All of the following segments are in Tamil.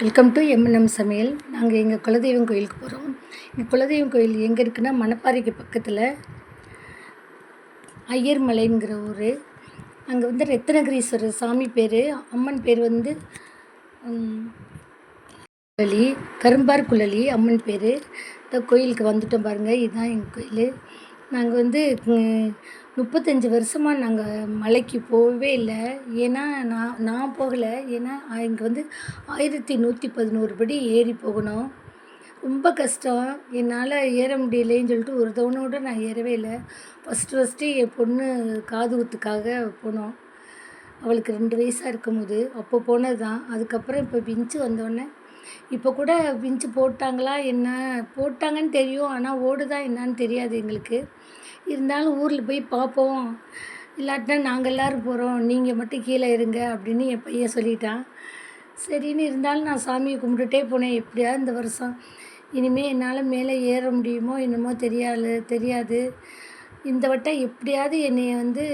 வெல்கம் டு எம்என்எம் சமையல். நாங்கள் எங்கள் குலதெய்வம் கோயிலுக்கு போகிறோம். எங்கள் குலதெய்வம் கோயில் எங்கே இருக்குன்னா, மணப்பாறைக்கு பக்கத்தில் ஐயர்மலைங்கிற ஊர். அங்கே வந்து ரத்தினகிரீஸ்வரர் சாமி பேர், அம்மன் பேர் வந்து குழலி, கரும்பார் குழலி அம்மன் பேர். இந்த கோயிலுக்கு வந்துட்டோம் பாருங்கள். இதுதான் எங்கள் கோயில். நாங்கள் வந்து 35 வருஷமாக நாங்கள் மலைக்கு போகவே இல்லை. ஏன்னா நான் போகலை. ஏன்னா இங்கே வந்து 1111 படி ஏறி போகணும். ரொம்ப கஷ்டம். என்னால் ஏற முடியலேன்னு சொல்லிட்டு ஒரு தவணோடு நான் ஏறவே இல்லை. ஃபஸ்ட்டு என் பொண்ணு காது குத்துக்காக போனோம். அவளுக்கு 2 வயசாக இருக்கும்போது அப்போ போனது தான். அதுக்கப்புறம் இப்போ விஞ்சு வந்தோடனே, இப்போ கூட விஞ்சு போட்டாங்களா என்ன, போட்டாங்கன்னு தெரியும். ஆனால் ஓடுதா என்னான்னு தெரியாது எங்களுக்கு. இருந்தாலும் ஊரில் போய் பார்ப்போம், இல்லாட்டினா நாங்கள் எல்லோரும் போகிறோம், நீங்கள் மட்டும் கீழே இருங்க அப்படின்னு என் பையன் சொல்லிட்டான். சரின்னு இருந்தாலும் நான் சாமியை கும்பிட்டுட்டே போனேன். எப்படியாவது இந்த வருஷம் இனிமேல் என்னால் மேலே ஏற முடியுமோ என்னமோ தெரியாது. இந்த வட்டம் எப்படியாவது என்னை வந்து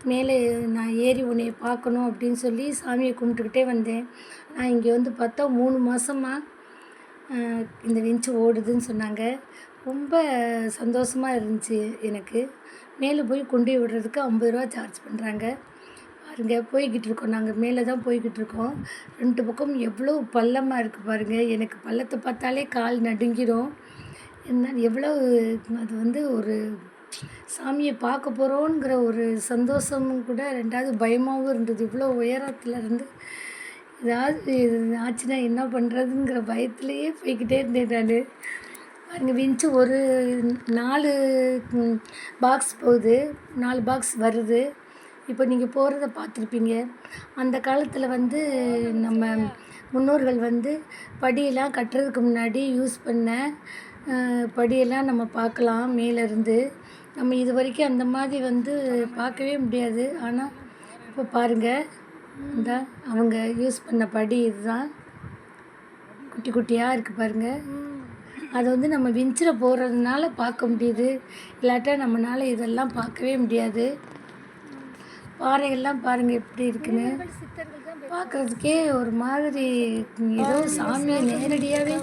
மேலே நான் ஏறி உன்னைய பார்க்கணும் அப்படின்னு சொல்லி சாமியை கும்பிட்டுக்கிட்டே வந்தேன். நான் இங்கே வந்து பார்த்தா 3 மாதமாக இந்த விஞ்சு ஓடுதுன்னு சொன்னாங்க. ரொம்ப சந்தோஷமாக இருந்துச்சு எனக்கு. மேலே போய் கொண்டு விடுறதுக்கு 50 ரூபா சார்ஜ் பண்ணுறாங்க. பாருங்கள், போய்கிட்டு இருக்கோம். நாங்கள் மேலே தான் போய்கிட்டு இருக்கோம். 2 பக்கம் எவ்வளோ பள்ளமாக இருக்குது பாருங்கள். எனக்கு பள்ளத்தை பார்த்தாலே கால் நடுங்கிடும். என்ன எவ்வளோ அது வந்து ஒரு சாமியை பார்க்க போகிறோங்கிற ஒரு சந்தோஷமும் கூட, 2வது பயமாகவும் இருந்தது. இவ்வளோ உயரத்தில் இருந்து ஏதாவது ஆச்சுன்னா என்ன பண்ணுறதுங்கிற பயத்துலேயே போய்கிட்டே இருந்தேன் நான். பாருங்கள், விஞ்சு ஒரு 4 பாக்ஸ் போகுது, 4 பாக்ஸ் வருது. இப்போ நீங்கள் போகிறத பார்த்துருப்பீங்க. அந்த காலத்தில் வந்து நம்ம முன்னோர்கள் வந்து படியெல்லாம் கட்டுறதுக்கு முன்னாடி யூஸ் பண்ண படியெல்லாம் நம்ம பார்க்கலாம் மேலேருந்து. நம்ம இது வரைக்கும் அந்த மாதிரி வந்து பார்க்கவே முடியாது. ஆனால் இப்போ பாருங்கள், இந்த அவங்க யூஸ் பண்ண படி இதுதான். குட்டி குட்டியாக இருக்குது பாருங்கள். அதை வந்து நம்ம விஞ்சில் போகிறதுனால பார்க்க முடியுது. இல்லாட்டா நம்மளால் இதெல்லாம் பார்க்கவே முடியாது. பாறைகள்லாம் பாருங்கள் எப்படி இருக்குன்னு. பார்க்குறதுக்கே ஒரு மாதிரி ஏதோ சாமியை நேரடியாகவே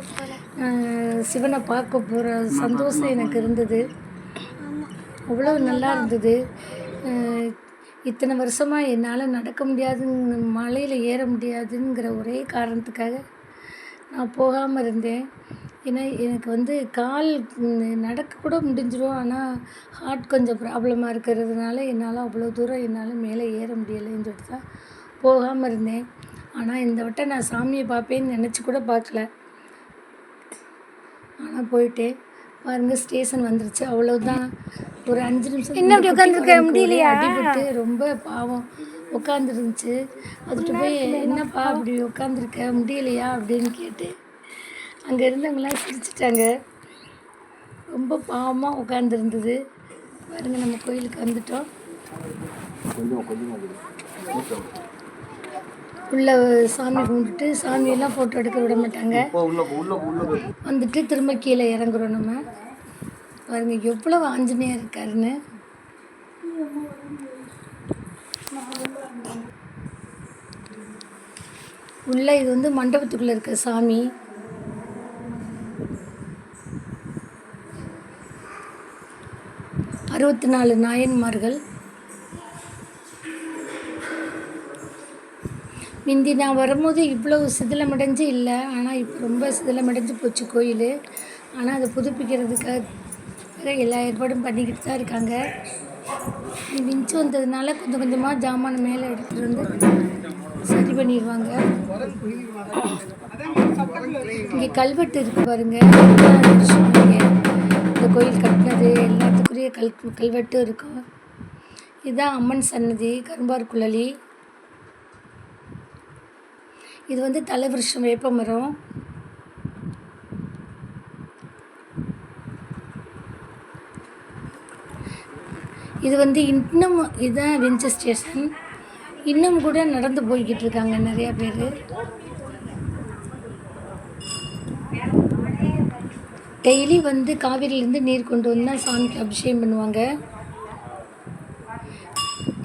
சிவனை பார்க்க போகிற சந்தோஷம் எனக்கு இருந்தது. அவ்வளோ நல்லா இருந்தது. இத்தனை வருஷமாக என்னால் நடக்க முடியாதுன்னு, மலையில் ஏற முடியாதுங்கிற ஒரே காரணத்துக்காக நான் போகாமல் இருந்தேன். ஏன்னா எனக்கு வந்து கால் நடக்க கூட முடிஞ்சிடும். ஆனால் ஹார்ட் கொஞ்சம் ப்ராப்ளமாக இருக்கிறதுனால என்னால் அவ்வளோ தூரம் என்னால் மேலே ஏற முடியலைன்னு சொல்லிட்டு தான் போகாமல் இருந்தேன். ஆனால் இந்த வட்டம் நான் சாமியை பார்ப்பேன்னு நினச்சி கூட பார்க்கல. ஆனால் போயிட்டேன். பாருங்கள், ஸ்டேஷன் வந்துருச்சு. அவ்வளோதான். ஒரு 5 நிமிஷம் என்ன அப்படி உட்காந்துருக்க முடியலையா? அடிபட்டு ரொம்ப பாவம் உட்காந்துருந்துச்சு. அதுட்டு போய் என்னப்பா அப்படி உட்காந்துருக்க முடியலையா அப்படின்னு கேட்டு அங்கே இருந்தவங்களாம் சிரிச்சிட்டாங்க. ரொம்ப பாவமாக உட்காந்துருந்தது. பாருங்கள், நம்ம கோயிலுக்கு வந்துட்டோம். உள்ள சாமி கும்பிட்டுட்டு, சாமியெல்லாம் ஃபோட்டோ எடுக்க விட மாட்டாங்க. வந்துட்டு திரும்ப கீழே இறங்குறோம் நம்ம. பாருங்கள் எவ்வளோ ஆஞ்சநேயர் இருக்காருன்னு. உள்ள இது வந்து மண்டபத்துக்குள்ளே இருக்க சாமி. அறுபத்தி 4 நாயன்மார்கள். முந்தி நான் வரும்போது இவ்வளோ சிதிலமடைஞ்சு இல்லை. ஆனால் இப்போ ரொம்ப சிதிலமடைஞ்சு போச்சு கோயில். ஆனால் அதை புதுப்பிக்கிறதுக்காக எல்லா ஏற்பாடும் பண்ணிக்கிட்டு தான் இருக்காங்க. விஞ்சு வந்ததுனால கொஞ்சம் கொஞ்சமாக ஜாமான் மேலே எடுத்துகிட்டு வந்து சரி பண்ணிடுவாங்க. இங்கே கல்வெட்டு இருக்குது பாருங்கள். இந்த கோயில் கட்டினது எல்லாத்துக்குரிய கல்வெட்டும் இருக்கும். இதுதான் அம்மன் சன்னதி, கரும்பார் குழலி. இது வந்து தலைவிருஷம் வேப்ப மரம். இது வந்து இன்னும் இதுதான் விஞ்சு ஸ்டேஷன். இன்னும் கூட நடந்து போய்கிட்டு இருக்காங்க நிறையா பேர். டெய்லி வந்து காவிரியிலேருந்து நீர் கொண்டு வந்தால் சாமிக்கு அபிஷேகம் பண்ணுவாங்க.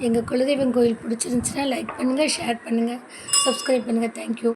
எங்கள் குலதெய்வம் கோயில் பிடிச்சிருந்துச்சின்னா லைக் பண்ணுங்கள், ஷேர் பண்ணுங்கள், சப்ஸ்கிரைப் பண்ணுங்கள். தேங்க்யூ.